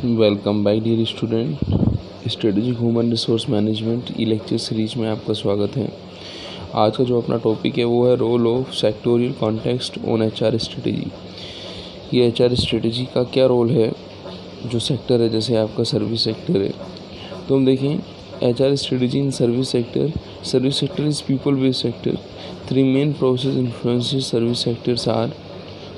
Welcome by dear student. Strategic human resource management e lecture series में आपका स्वागत है। आज का जो अपना टॉपिक है वो है role of sectoral context on HR strategy. ये एचआर स्ट्रेटेजी का क्या रोल है जो सेक्टर है, जैसे आपका सर्विस सेक्टर है। तो हम देखें HR strategy in service sector is people based sector. 3 main process influences service sectors are,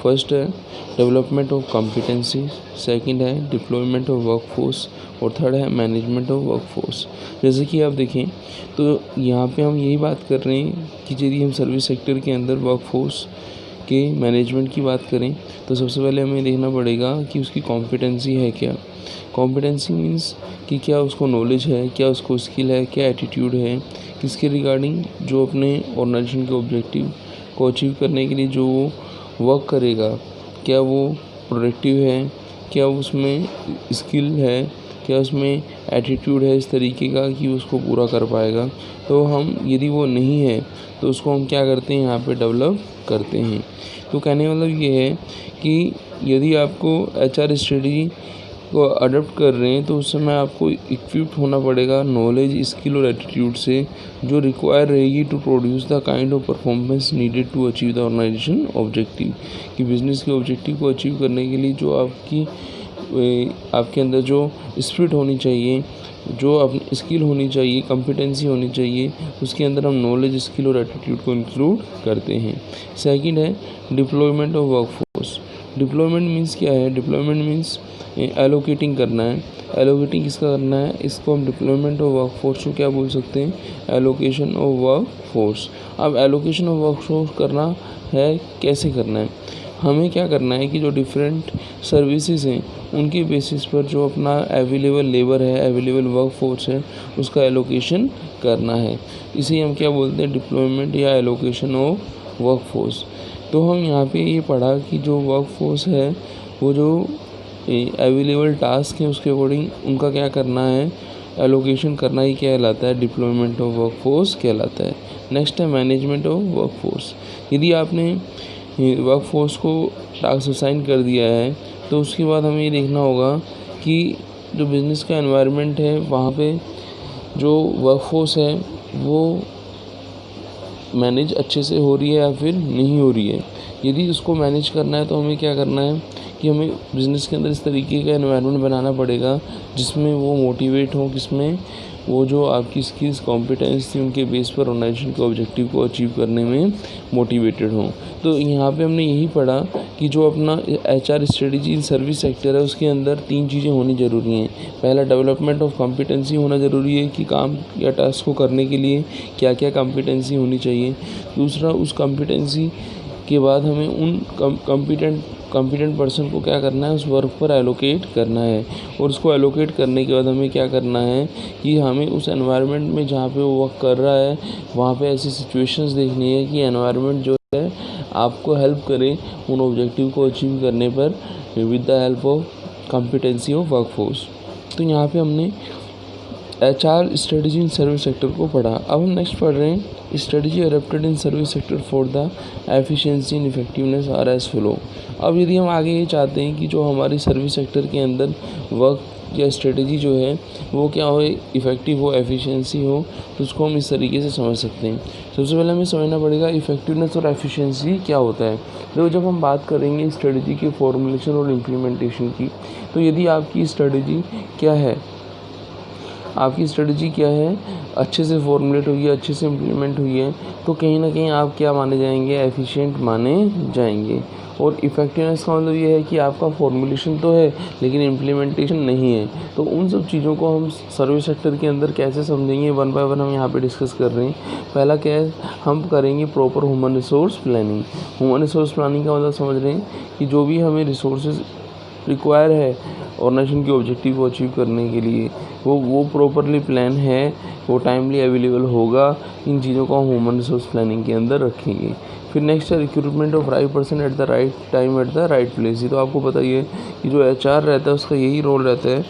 first है डेवलपमेंट ऑफ कॉम्पिटेंसी, सेकंड है डिप्लॉयमेंट ऑफ वर्कफोर्स और थर्ड है मैनेजमेंट ऑफ वर्कफोर्स। जैसे कि आप देखें तो यहाँ पे हम यही बात कर रहे हैं कि यदि हम सर्विस सेक्टर के अंदर वर्कफोर्स के मैनेजमेंट की बात करें तो सबसे पहले हमें देखना पड़ेगा कि उसकी कॉम्पिटेंसी है क्या। कॉम्पिटेंसी मीन्स कि क्या उसको नॉलेज है, क्या उसको स्किल है, क्या एटीट्यूड है, किसके रिगार्डिंग जो अपने ऑर्गेनाइजेशन के ऑब्जेक्टिव को अचीव करने के लिए जो वो वर्क करेगा, क्या वो प्रोडक्टिव है, क्या उसमें स्किल है, क्या उसमें एटीट्यूड है इस तरीके का कि उसको पूरा कर पाएगा। तो हम यदि वो नहीं है तो उसको हम क्या करते हैं, यहाँ पे डेवलप करते हैं। तो कहने का मतलब ये है कि यदि आपको एचआर स्ट्रेटजी को अडॉप्ट कर रहे हैं तो उस समय आपको इक्विप्ड होना पड़ेगा नॉलेज, स्किल और एटीट्यूड से, जो रिक्वायर रहेगी to produce the kind of performance needed to achieve the organisation objective. कि बिजनेस के ऑब्जेक्टिव को अचीव करने के लिए जो आपके अंदर जो स्पिरिट होनी चाहिए, जो अपनी स्किल होनी चाहिए, कॉम्पिटेंसी होनी चाहिए, उसके अंदर हम नॉलेज, स्किल और एटीट्यूड को इंक्लूड करते हैं। सेकंड है deployment of workforce. Deployment means क्या है? डिप्लॉयमेंट मीन्स एलोकेटिंग करना है। एलोकेटिंग किसका करना है? इसको हम डिप्लॉयमेंट ऑफ वर्कफोर्स को क्या बोल सकते हैं? Allocation of workforce. अब एलोकेशन ऑफ वर्कफोर्स करना है, कैसे करना है? हमें क्या करना है कि जो डिफरेंट सर्विसेज हैं उनके बेसिस पर जो अपना अवेलेबल लेबर है, अवेलेबल वर्कफोर्स है, उसका एलोकेशन करना है। इसे हम क्या बोलते हैं? डिप्लॉयमेंट या एलोकेशन ऑफ वर्कफोर्स। तो हम यहाँ पे ये पढ़ा कि जो वर्कफोर्स है वो जो अवेलेबल टास्क है उसके अकॉर्डिंग उनका क्या करना है, एलोकेशन करना ही क्या कहलाता है? डिप्लॉयमेंट ऑफ वर्कफोर्स कहलाता है। नेक्स्ट है मैनेजमेंट ऑफ वर्कफोर्स। यदि आपने वर्कफोर्स को टास्क असाइन कर दिया है तो उसके बाद हमें ये देखना होगा कि जो बिज़नेस का एनवायरनमेंट है वहाँ पे जो वर्कफोर्स है वो मैनेज अच्छे से हो रही है या फिर नहीं हो रही है। यदि उसको मैनेज करना है तो हमें क्या करना है कि हमें बिज़नेस के अंदर इस तरीके का एनवायरनमेंट बनाना पड़ेगा जिसमें वो मोटिवेट हो, जिसमें वो जो आपकी स्किल्स, कॉम्पिटेंस थी उनके बेस पर ऑर्गेनाइजेशन के ऑब्जेक्टिव को अचीव करने में मोटिवेटेड हो। तो यहाँ पे हमने यही पढ़ा कि जो अपना HR strategy in service sector है उसके अंदर 3 चीज़ें होनी ज़रूरी हैं। पहला डेवलपमेंट ऑफ कॉम्पिटेंसी होना ज़रूरी है कि काम या टास्क को करने के लिए क्या क्या कॉम्पिटेंसी होनी चाहिए। दूसरा, उस कॉम्पिटेंसी के बाद हमें उन कॉम्पिटेंट पर्सन को क्या करना है, उस वर्क पर एलोकेट करना है। और उसको एलोकेट करने के बाद हमें क्या करना है कि हमें उस एनवायरनमेंट में जहाँ पे वो वर्क कर रहा है वहाँ पे ऐसी सिचुएशंस देखनी है कि एनवायरनमेंट जो है आपको हेल्प करे उन ऑब्जेक्टिव को अचीव करने पर with the help of competency of workforce. तो यहाँ पे हमने HR strategy in service sector को पढ़ा। अब हम नेक्स्ट पढ़ रहे हैं strategy adopted in service sector for the efficiency and effectiveness are as follow. अब यदि हम आगे ये चाहते हैं कि जो हमारी सर्विस सेक्टर के अंदर वर्क या स्ट्रेटेजी जो है वो क्या हो, इफ़ेक्टिव हो, एफिशिएंसी हो, तो उसको हम इस तरीके से समझ सकते हैं। सबसे पहले हमें समझना पड़ेगा इफेक्टिवनेस और एफिशिएंसी क्या होता है। तो जब हम बात करेंगे स्ट्रेटेजी के फॉर्मुलेशन और इम्प्लीमेंटेशन की, तो यदि आपकी स्ट्रेटेजी क्या है, आपकी स्ट्रेटजी क्या है, अच्छे से फॉर्मुलेट हुई है, अच्छे से इम्प्लीमेंट हुई है, तो कहीं ना कहीं आप क्या माने जाएंगे, एफिशिएंट माने जाएंगे। और इफ़ेक्टिवनेस का मतलब ये है कि आपका फॉर्मुलेशन तो है लेकिन इम्प्लीमेंटेशन नहीं है। तो उन सब चीज़ों को हम सर्विस सेक्टर के अंदर कैसे समझेंगे, वन बाय वन हम यहाँ पे डिस्कस कर रहे हैं। पहला क्या है, हम करेंगे proper human resource planning. Human resource planning का मतलब समझ रहे हैं कि जो भी हमें रिसोर्सेज रिक्वायर है ऑर्गेनाइजेशन के ऑब्जेक्टिव को अचीव करने के लिए वो प्रॉपरली प्लान है, वो टाइमली अवेलेबल होगा। इन चीज़ों को हम ह्यूमन रिसोर्स प्लानिंग के अंदर रखेंगे। फिर नेक्स्ट है recruitment of right person at the right time at the right place. ये तो आपको पता ही है कि जो एचआर रहता है उसका यही रोल रहता है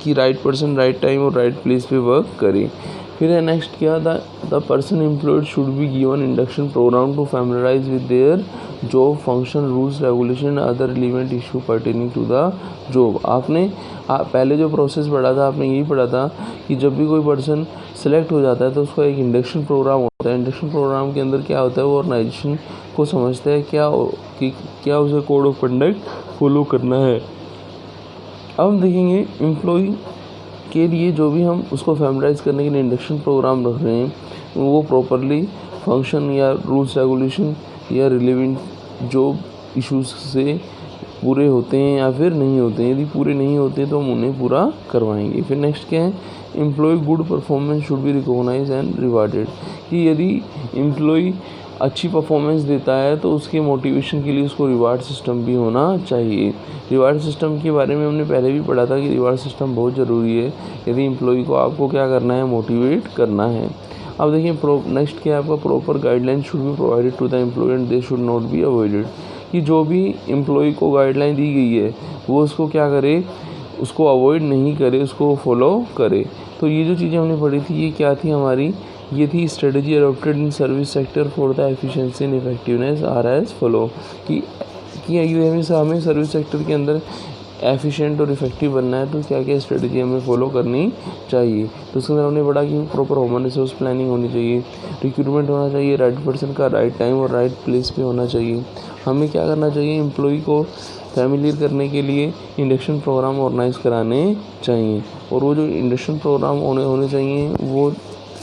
कि राइट पर्सन राइट टाइम और राइट प्लेस पे वर्क करे। फिर है नेक्स्ट क्या, the person employed should be given induction programme to familiarise with their job function rules regulation other relevant issue pertaining to the job. आपने पहले जो process पढ़ा था आपने यही पढ़ा था कि जब भी कोई पर्सन सेलेक्ट हो जाता है तो उसका एक इंडक्शन प्रोग्राम होता है। इंडक्शन प्रोग्राम के अंदर क्या होता है, वो ऑर्गेनाइजेशन को समझता है क्या उसे कोड ऑफ कंडक्ट फॉलो करना है। अब हम देखेंगे एम्प्लॉय के लिए जो भी हम उसको फैमिलाइज करने के लिए इंडक्शन प्रोग्राम रख रहे हैं वो प्रॉपरली फंक्शन या रूल्स रेगुलेशन या रिलेवेंट जॉब इश्यूज से पूरे होते हैं या फिर नहीं होते हैं। यदि पूरे नहीं होते तो हम उन्हें पूरा करवाएंगे। फिर नेक्स्ट क्या है, employ good performance should be recognised and rewarded, कि यदि एम्प्लॉय अच्छी परफॉर्मेंस देता है तो उसके मोटिवेशन के लिए उसको रिवार्ड सिस्टम भी होना चाहिए। रिवार्ड सिस्टम के बारे में हमने पहले भी पढ़ा था कि रिवार्ड सिस्टम बहुत ज़रूरी है यदि एम्प्लॉय को आपको क्या करना है, मोटिवेट करना है। अब देखिए नेक्स्ट क्या है आपका, proper guideline should be provided to the employ and they should not be avoided, कि जो भी एम्प्लॉय को गाइडलाइन दी गई है वो उसको क्या करे, उसको अवॉइड नहीं करे, उसको फॉलो करे। तो ये जो चीज़ें हमने पढ़ी थी ये क्या थी हमारी, ये थी strategy adopted in service sector for the efficiency and effectiveness are as follow, कि हमें सर्विस सेक्टर के अंदर एफिशिएंट और इफेक्टिव बनना है तो क्या क्या स्ट्रेटजी हमें फॉलो करनी चाहिए। तो उसके अंदर हमने पढ़ा कि प्रॉपर ह्यूमन रिसोर्स प्लानिंग होनी चाहिए, रिक्रूटमेंट होना चाहिए, राइट पर्सन का राइट टाइम और राइट प्लेस पे होना चाहिए। हमें क्या करना चाहिए, एम्प्लॉय को फैमिलियर करने के लिए इंडक्शन प्रोग्राम ऑर्गेनाइज कराने चाहिए, और वो जो इंडक्शन प्रोग्राम होने चाहिए वो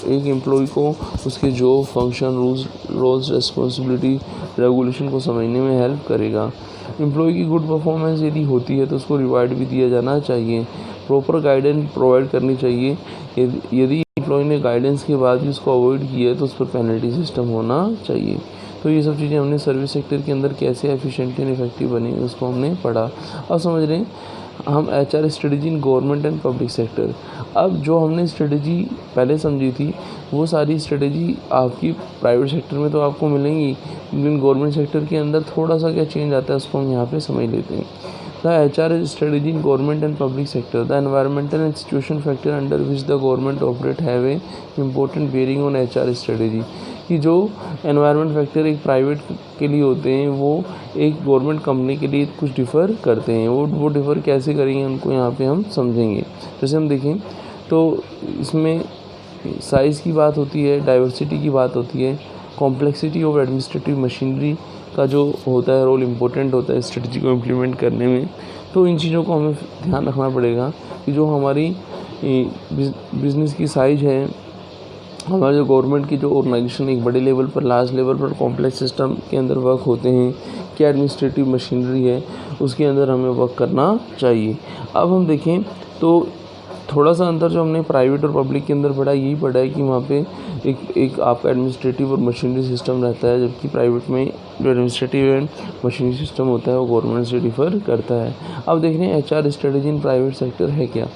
एक एम्प्लॉय को उसके job function roles responsibility regulation को समझने में हेल्प करेगा। एम्प्लॉय की गुड परफॉर्मेंस यदि होती है तो उसको रिवार्ड भी दिया जाना चाहिए, प्रॉपर गाइडेंस प्रोवाइड करनी चाहिए। यदि एम्प्लॉय ने गाइडेंस के बाद भी उसको अवॉइड किया है तो उस पर पेनल्टी सिस्टम होना चाहिए। तो ये सब चीज़ें हमने सर्विस सेक्टर के अंदर कैसे एफिशिएंट एंड इफेक्टिव बने उसको हमने पढ़ा। अब समझ रहे हैं हम HR strategy in government and public sector. अब जो हमने स्ट्रेटजी पहले समझी थी वो सारी स्ट्रेटजी आपकी प्राइवेट सेक्टर में तो आपको मिलेंगी, लेकिन गवर्नमेंट सेक्टर के अंदर थोड़ा सा क्या चेंज आता है उसको हम यहाँ पे समझ लेते हैं। The HR strategy in government and public sector, the environmental and situation factor under which the government operate have a important bearing on HR strategy, कि जो एनवायरनमेंट फैक्टर एक प्राइवेट के लिए होते हैं वो एक गवर्नमेंट कंपनी के लिए कुछ डिफ़र करते हैं। वो डिफ़र कैसे करेंगे उनको यहाँ पे हम समझेंगे। जैसे हम देखें तो इसमें साइज़ की बात होती है, डाइवर्सिटी की बात होती है, कॉम्प्लेक्सिटी ऑफ एडमिनिस्ट्रेटिव मशीनरी का जो होता है रोल इम्पोर्टेंट होता है स्ट्रेटजी को इम्प्लीमेंट करने में। तो इन चीज़ों को हमें ध्यान रखना पड़ेगा कि जो हमारी बिज़नेस की साइज़ है, हमारे जो गवर्नमेंट की जो ऑर्गेनाइजेशन एक बड़े लेवल पर लार्ज लेवल पर कॉम्प्लेक्स सिस्टम के अंदर वर्क होते हैं, क्या एडमिनिस्ट्रेटिव मशीनरी है उसके अंदर हमें वर्क करना चाहिए। अब हम देखें तो थोड़ा सा अंतर जो हमने प्राइवेट और पब्लिक के अंदर पढ़ा यही पढ़ा है कि वहाँ पे एक आपका एडमिनिस्ट्रेटिव और मशीनरी सिस्टम रहता है, जबकि प्राइवेट में जो एडमिनिस्ट्रेटिव एंड मशीनरी सिस्टम होता है वो गवर्नमेंट से डिफ़र करता है। अब देख रहे हैं HR strategy in private sector है क्या,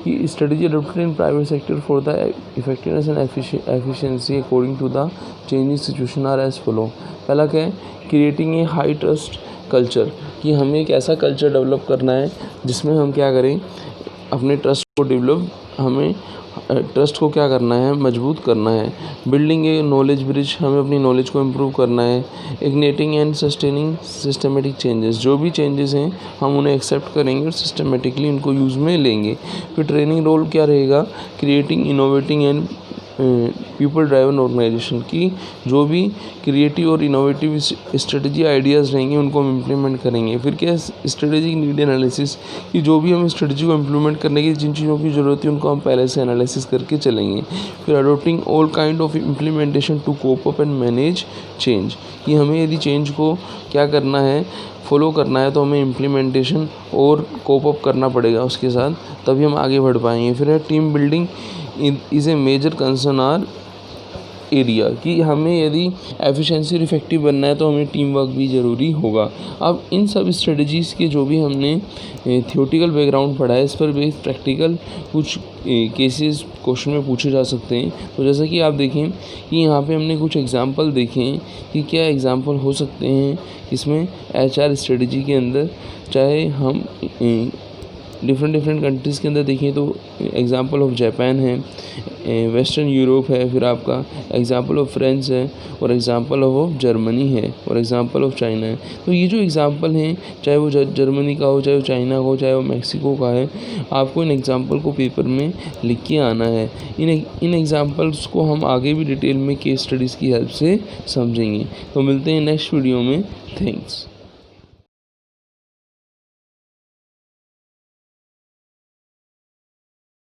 कि strategy adopted in private sector for the effectiveness and efficiency according to the changing situation are as follow. पहला क्या है, creating a high trust culture, कि हमें एक ऐसा कल्चर डेवलप करना है जिसमें हम क्या करें, अपने ट्रस्ट को डेवलप, हमें ट्रस्ट को क्या करना है, मजबूत करना है। बिल्डिंग ए नॉलेज ब्रिज, हमें अपनी नॉलेज को इम्प्रूव करना है। इग्नेटिंग एंड सस्टेनिंग सिस्टमेटिक चेंजेस, जो भी चेंजेस हैं हम उन्हें एक्सेप्ट करेंगे और सिस्टमेटिकली उनको यूज़ में लेंगे। फिर ट्रेनिंग रोल क्या रहेगा, creating innovating and people driven organisation, की जो भी क्रिएटिव और इनोवेटिव स्ट्रेटजी आइडियाज़ रहेंगे उनको हम इम्प्लीमेंट करेंगे। फिर क्या है, स्ट्रेटजी नीड एनालिसिस, कि जो भी हम स्ट्रेटजी को इम्प्लीमेंट करने की जिन चीज़ों की ज़रूरत है उनको हम पहले से एनालिसिस करके चलेंगे। फिर adopting all kind of implementation to cope up and manage change, कि हमें यदि चेंज को क्या करना है, फॉलो करना है तो हमें इम्प्लीमेंटेशन और कोप अप करना पड़ेगा उसके साथ, तभी हम आगे बढ़ पाएंगे। फिर है team building is a major concern or area, कि हमें यदि एफिशिएंसी और इफेक्टिव बनना है तो हमें टीम वर्क भी ज़रूरी होगा। अब इन सब स्ट्रेटजीज़ के जो भी हमने थियोटिकल बैकग्राउंड पढ़ा है इस पर भी प्रैक्टिकल कुछ केसेस क्वेश्चन में पूछे जा सकते हैं। तो जैसा कि आप देखें कि यहाँ पे हमने कुछ एग्जांपल देखे हैं कि क्या एग्जांपल हो सकते हैं इसमें एचआर स्ट्रेटजी के अंदर, चाहे हम डिफरेंट कंट्रीज़ के अंदर देखें तो एग्जांपल ऑफ जापान है, वेस्टर्न यूरोप है, फिर आपका एग्जाम्पल ऑफ फ्रांस है, और एग्जाम्पल ऑफ जर्मनी है, और एग्जाम्पल ऑफ चाइना है। तो ये जो एग्जाम्पल हैं, चाहे वो जर्मनी का हो, चाहे वो चाइना का हो, चाहे वो मैक्सिको का है, आपको इन एग्जाम्पल को पेपर में लिख के आना है। इन एग्जाम्पल्स को हम आगे भी डिटेल में केस स्टडीज़ की हेल्प से समझेंगे। तो मिलते हैं नेक्स्ट वीडियो में। थैंक्स।